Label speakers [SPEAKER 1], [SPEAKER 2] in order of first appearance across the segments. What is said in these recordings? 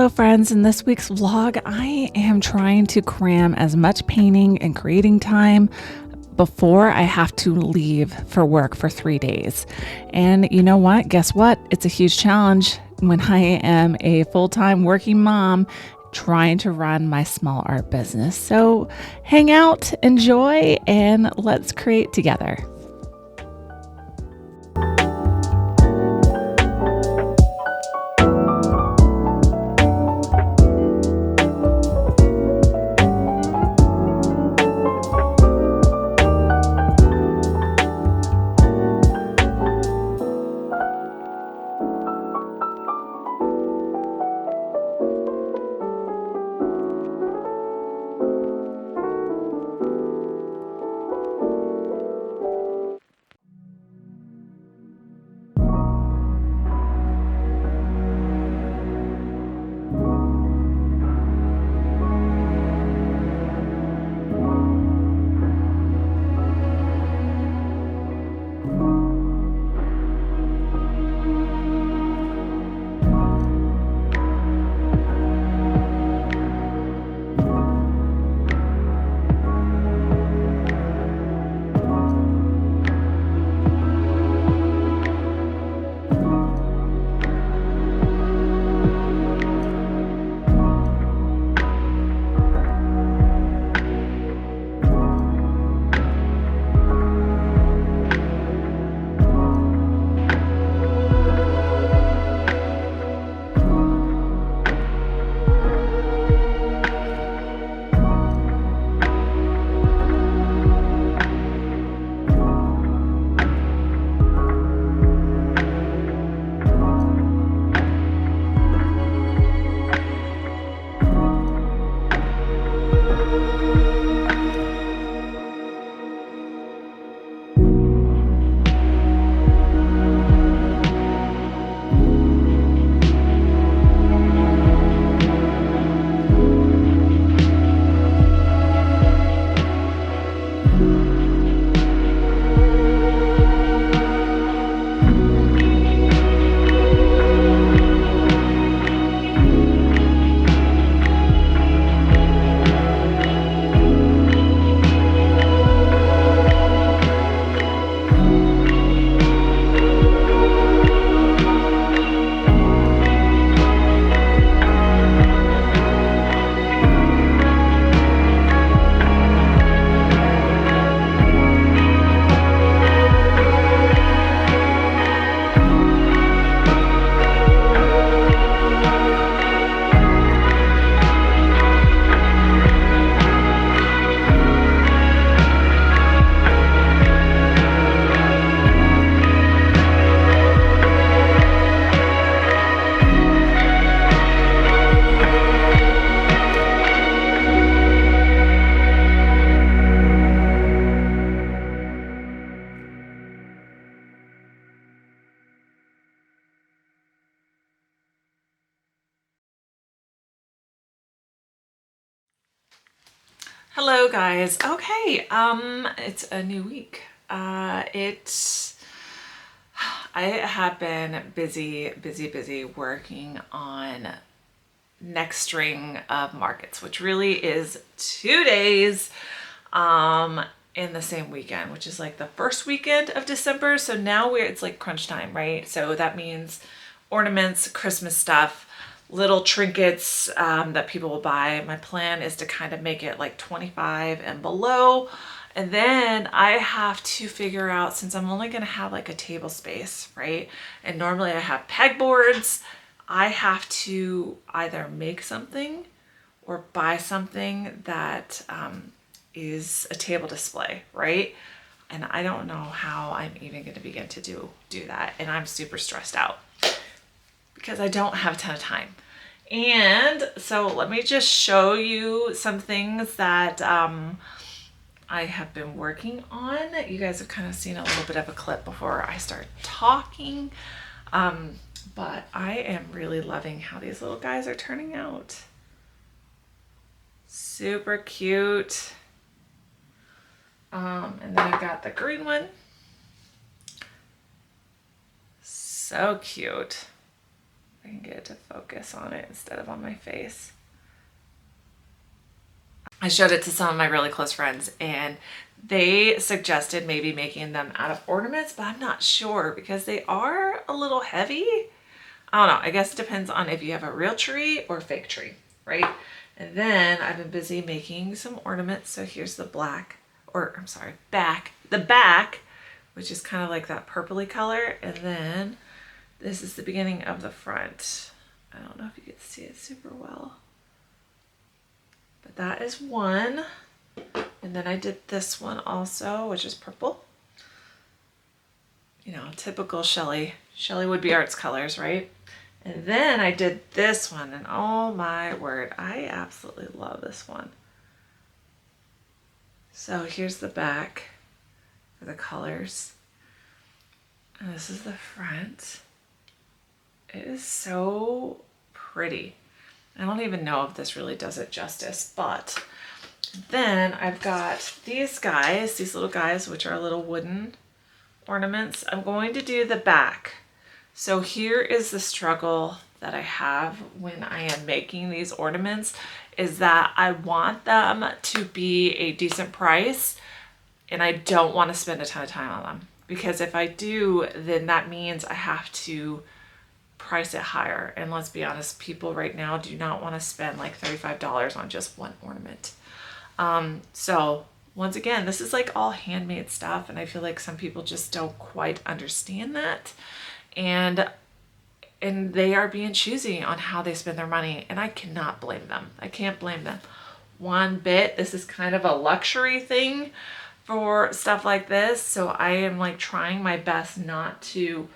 [SPEAKER 1] So friends, in this week's vlog, I am trying to cram as much painting and creating time before I have to leave for work for 3 days. And you know what? Guess what? It's a huge challenge when I am a full-time working mom trying to run my small art business. So hang out, enjoy, and let's create together. Hello guys. Okay, it's a new week. I have been busy working on next string of markets, which really is 2 days in the same weekend, which is like the first weekend of December. So now it's like crunch time, right? So that means ornaments, Christmas stuff, little trinkets that people will buy. My plan is to kind of make it like 25 and below. And then I have to figure out, since I'm only going to have like a table space, right? And normally I have pegboards, I have to either make something or buy something that is a table display, right? And I don't know how I'm even going to begin to do that. And I'm super stressed out because I don't have a ton of time. And so let me just show you some things that I have been working on. You guys have kind of seen a little bit of a clip before I start talking. But I am really loving how these little guys are turning out. Super cute. And then I've got the green one. So cute. If I can get it to focus on it instead of on my face. I showed it to some of my really close friends and they suggested maybe making them out of ornaments, but I'm not sure because they are a little heavy. I don't know. I guess it depends on if you have a real tree or fake tree, right? And then I've been busy making some ornaments. So here's the back, the back, which is kind of like that purpley color. And then this is the beginning of the front. I don't know if you can see it super well, but that is one. And then I did this one also, which is purple. You know, typical Shelly Whidbey Arts colors, right? And then I did this one, and oh my word, I absolutely love this one. So here's the back for the colors. And this is the front. It is so pretty. I don't even know if this really does it justice, but then I've got these guys, these little guys, which are little wooden ornaments. I'm going to do the back. So here is the struggle that I have when I am making these ornaments is that I want them to be a decent price and I don't want to spend a ton of time on them. Because if I do, then that means I have to price it higher. And let's be honest, people right now do not want to spend like $35 on just one ornament. So once again, this is like all handmade stuff. And I feel like some people just don't quite understand that. And they are being choosy on how they spend their money. And I cannot blame them. I can't blame them one bit. This is kind of a luxury thing for stuff like this. So I am like trying my best not to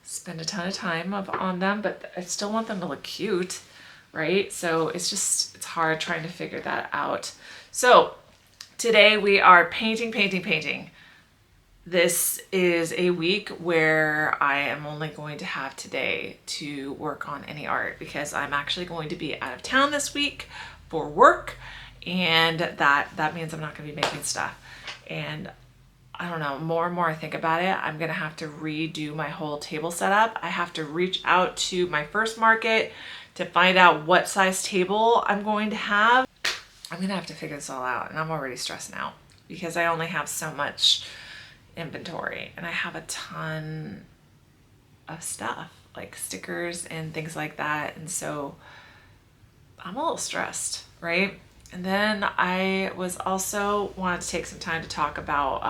[SPEAKER 1] spend a ton of time on them, but I still want them to look cute, right? So it's hard trying to figure that out. So today we are painting. This is a week where I am only going to have today to work on any art because I'm actually going to be out of town this week for work, and that means I'm not going to be making stuff. And I don't know, more and more I think about it, I'm gonna have to redo my whole table setup. I have to reach out to my first market to find out what size table I'm going to have. I'm gonna have to figure this all out, and I'm already stressing out because I only have so much inventory and I have a ton of stuff like stickers and things like that, and so I'm a little stressed, right? And then I was also wanted to take some time to talk about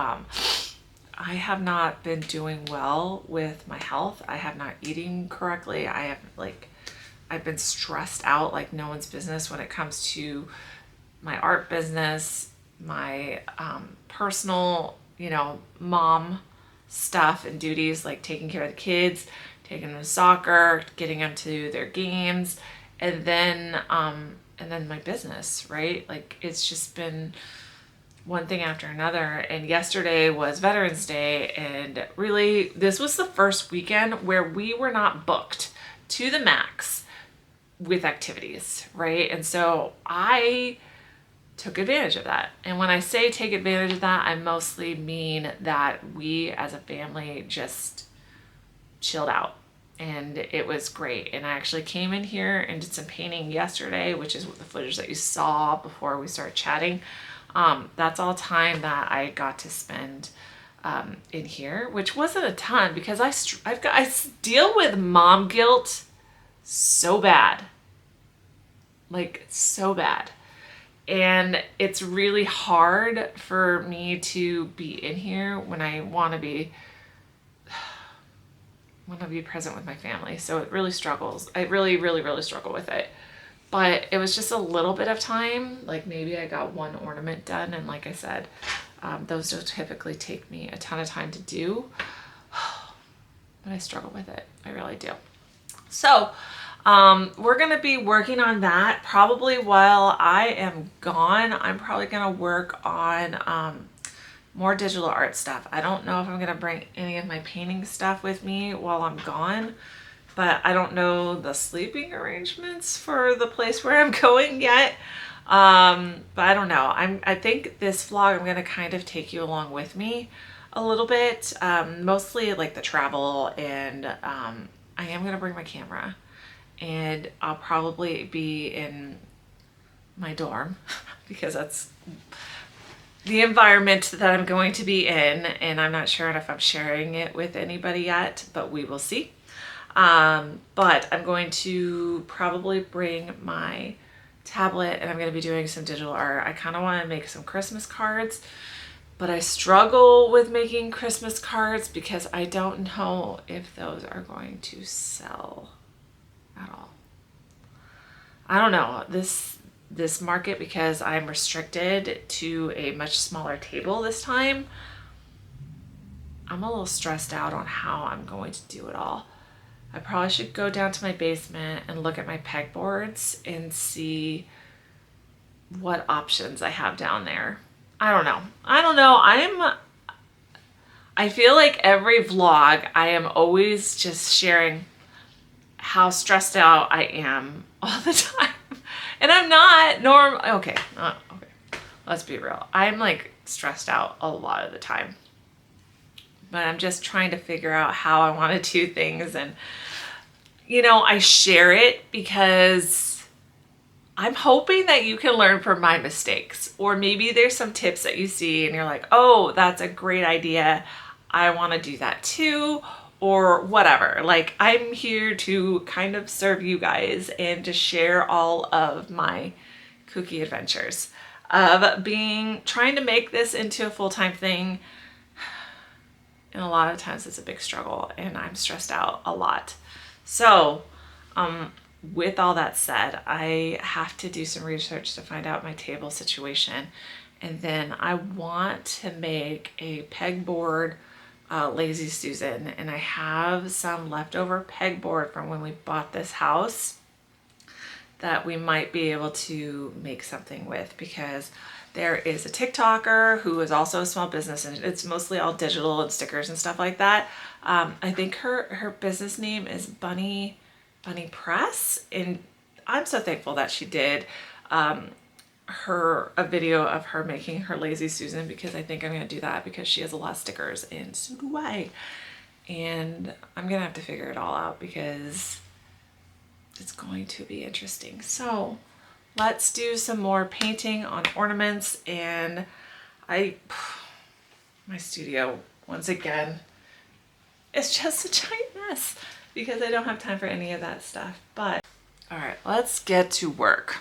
[SPEAKER 1] I have not been doing well with my health. I have not eating correctly. I've been stressed out like no one's business when it comes to my art business, my personal, mom stuff and duties, like taking care of the kids, taking them to soccer, getting them to their games, and then my business, right? Like it's just been one thing after another. And yesterday was Veterans Day, and really this was the first weekend where we were not booked to the max with activities, right? And so I took advantage of that. And when I say take advantage of that, I mostly mean that we as a family just chilled out. And it was great. And I actually came in here and did some painting yesterday, which is the footage that you saw before we started chatting. That's all time that I got to spend in here, which wasn't a ton because I deal with mom guilt so bad, like so bad. And it's really hard for me to be in here when I want to be present with my family. So it really struggles. I really struggle with it. But it was just a little bit of time. Like maybe I got one ornament done. And like I said, those don't typically take me a ton of time to do. But I struggle with it. I really do. So we're going to be working on that probably while I am gone. I'm probably going to work on more digital art stuff. I don't know if I'm gonna bring any of my painting stuff with me while I'm gone, but I don't know the sleeping arrangements for the place where I'm going yet. But I don't know. I think this vlog I'm gonna kind of take you along with me a little bit, mostly like the travel, and I'm I am going to bring my camera, and I'll probably be in my dorm because that's the environment that I'm going to be in, and I'm not sure if I'm sharing it with anybody yet, but we will see. But I'm going to probably bring my tablet, and I'm going to be doing some digital art. I kind of want to make some Christmas cards, but I struggle with making Christmas cards because I don't know if those are going to sell at all. I don't know. This market, because I'm restricted to a much smaller table this time, I'm a little stressed out on how I'm going to do it all. I probably should go down to my basement and look at my pegboards and see what options I have down there. I don't know. I feel like every vlog I am always just sharing how stressed out I am all the time. And I'm not okay. Let's be real. I'm like stressed out a lot of the time. But I'm just trying to figure out how I want to do things. And, I share it because I'm hoping that you can learn from my mistakes. Or maybe there's some tips that you see and you're like, oh, that's a great idea. I want to do that too. Or whatever. Like, I'm here to kind of serve you guys and to share all of my kooky adventures of trying to make this into a full-time thing. And a lot of times it's a big struggle and I'm stressed out a lot. So, with all that said, I have to do some research to find out my table situation. And then I want to make a pegboard Lazy Susan, and I have some leftover pegboard from when we bought this house that we might be able to make something with, because there is a TikToker who is also a small business, and it's mostly all digital and stickers and stuff like that. I think her business name is Bunny Press, and I'm so thankful that she did a video of her making her Lazy Susan, because I think I'm going to do that because she has a lot of stickers and so do I. And I'm going to have to figure it all out because it's going to be interesting. So let's do some more painting on ornaments. And my studio, once again, is just a giant mess because I don't have time for any of that stuff. But all right, let's get to work.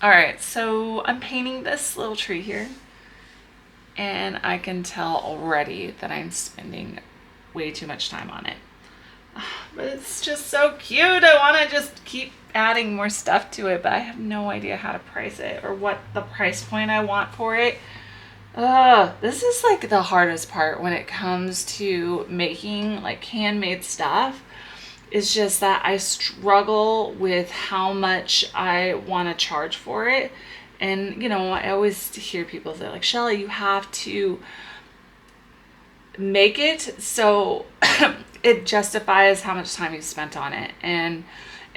[SPEAKER 1] All right, so I'm painting this little tree here, and I can tell already that I'm spending way too much time on it. But it's just so cute. I want to just keep adding more stuff to it, but I have no idea how to price it or what the price point I want for it. This is like the hardest part when it comes to making like handmade stuff. It's just that I struggle with how much I want to charge for it. And, I always hear people say like, Shelly, you have to make it so it justifies how much time you spent on it. And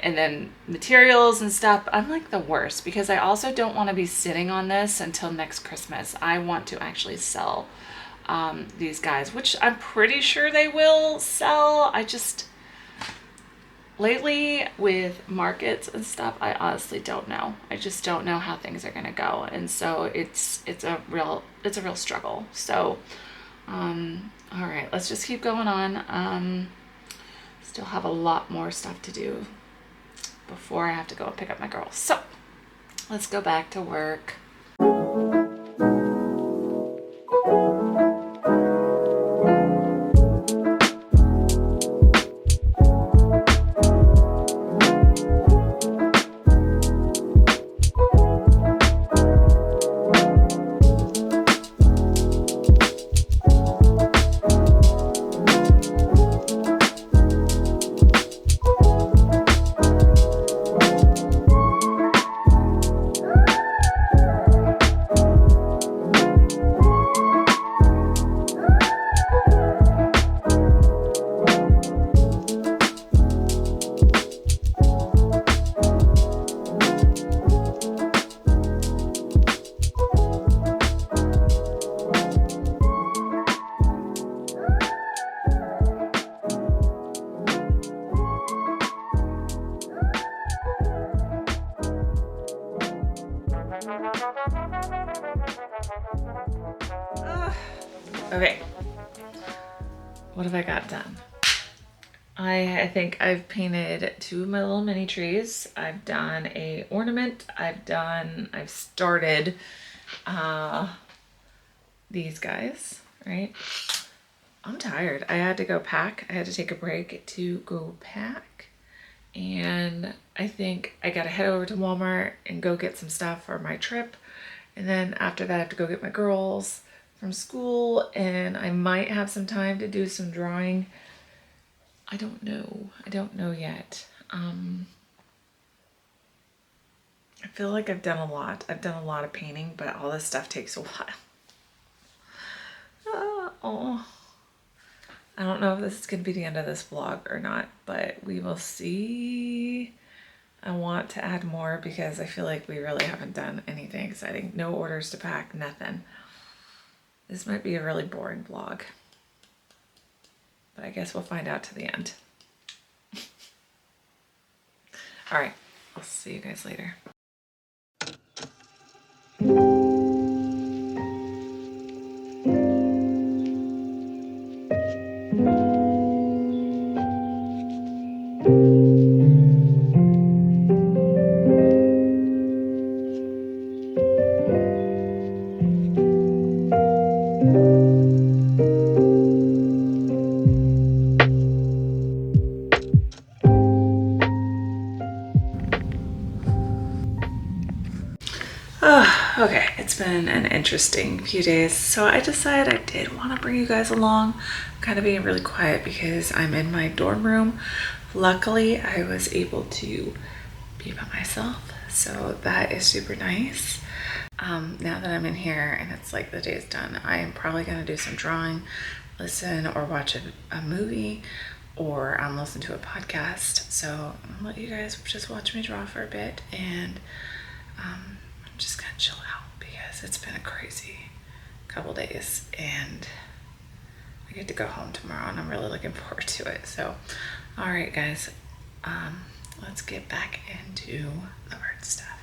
[SPEAKER 1] then materials and stuff. I'm like the worst because I also don't want to be sitting on this until next Christmas. I want to actually sell these guys, which I'm pretty sure they will sell. Lately with markets and stuff, I honestly don't know. I just don't know how things are gonna go, and so it's a real struggle. So, all right, let's just keep going on. Still have a lot more stuff to do before I have to go and pick up my girls. So, let's go back to work. Okay, what have I got done? I think I've painted 2 of my little mini trees. I've done a ornament. I've started these guys, right? I'm tired. I had to go pack. I had to take a break to go pack. And I think I gotta head over to Walmart and go get some stuff for my trip. And then after that, I have to go get my girls from school, and I might have some time to do some drawing. I don't know. I don't know yet. I feel like I've done a lot. I've done a lot of painting, but all this stuff takes a while. Oh, I don't know if this is going to be the end of this vlog or not, but we will see. I want to add more because I feel like we really haven't done anything exciting. No orders to pack, nothing. This might be a really boring vlog, but I guess we'll find out to the end. All right, I'll see you guys later. Okay, it's been an interesting few days, so I decided I did want to bring you guys along. I'm kind of being really quiet because I'm in my dorm room. Luckily, I was able to be by myself, so that is super nice. Now that I'm in here and it's like the day's done, I am probably going to do some drawing, listen or watch a movie, or listen to a podcast. So I'm gonna let you guys just watch me draw for a bit, and I'm just gonna chill out because it's been a crazy couple days and I get to go home tomorrow and I'm really looking forward to it. So, all right, guys, let's get back into the art stuff.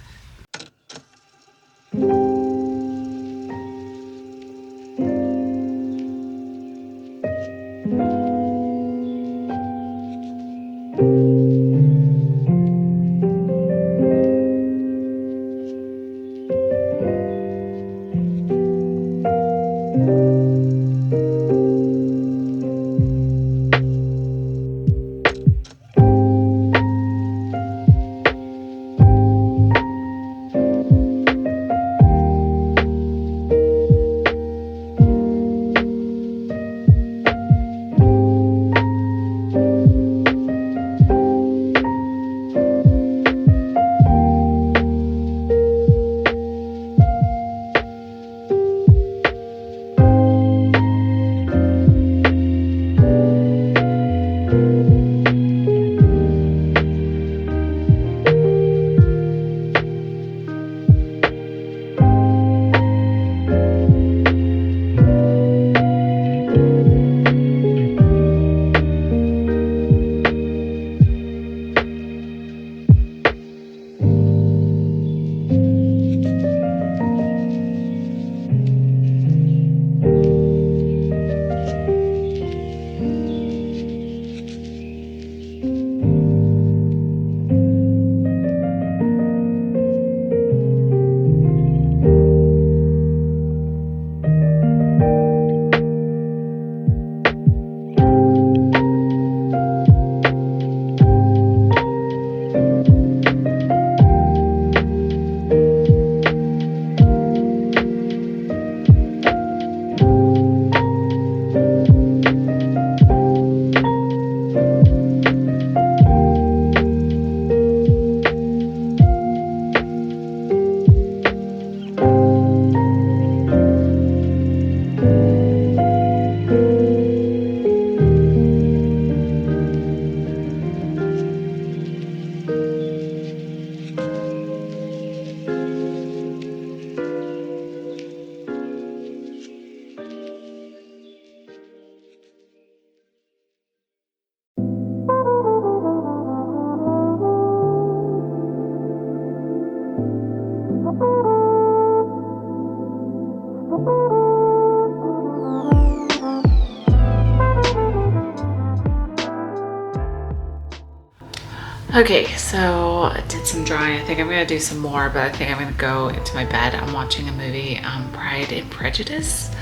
[SPEAKER 1] Okay, so I did some drawing. I think I'm gonna do some more, but I think I'm gonna go into my bed. I'm watching a movie, Pride and Prejudice.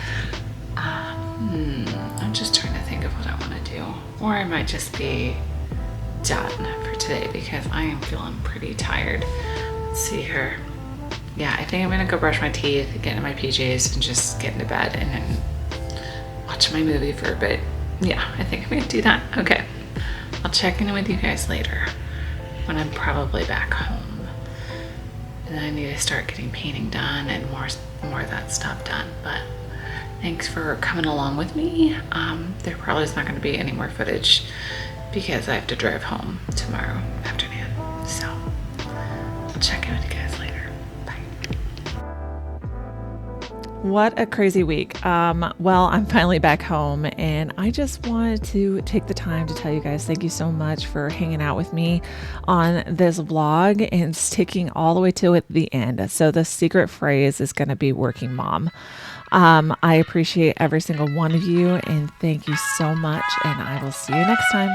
[SPEAKER 1] I'm just trying to think of what I want to do, or I might just be done for today because I am feeling pretty tired. Let's see here. Yeah, I think I'm gonna go brush my teeth, get into my PJs, and just get into bed and then watch my movie for a bit. Yeah, I think I'm gonna do that. Okay, I'll check in with you guys later when I'm probably back home. And then I need to start getting painting done and more of that stuff done. But thanks for coming along with me. There probably is not going to be any more footage because I have to drive home tomorrow afternoon. So I'll check in with you guys later. Bye. What a crazy week. Well, I'm finally back home and I just wanted to take the time to tell you guys thank you so much for hanging out with me on this vlog and sticking all the way to the end. So the secret phrase is going to be working mom. I appreciate every single one of you and thank you so much, and I will see you next time.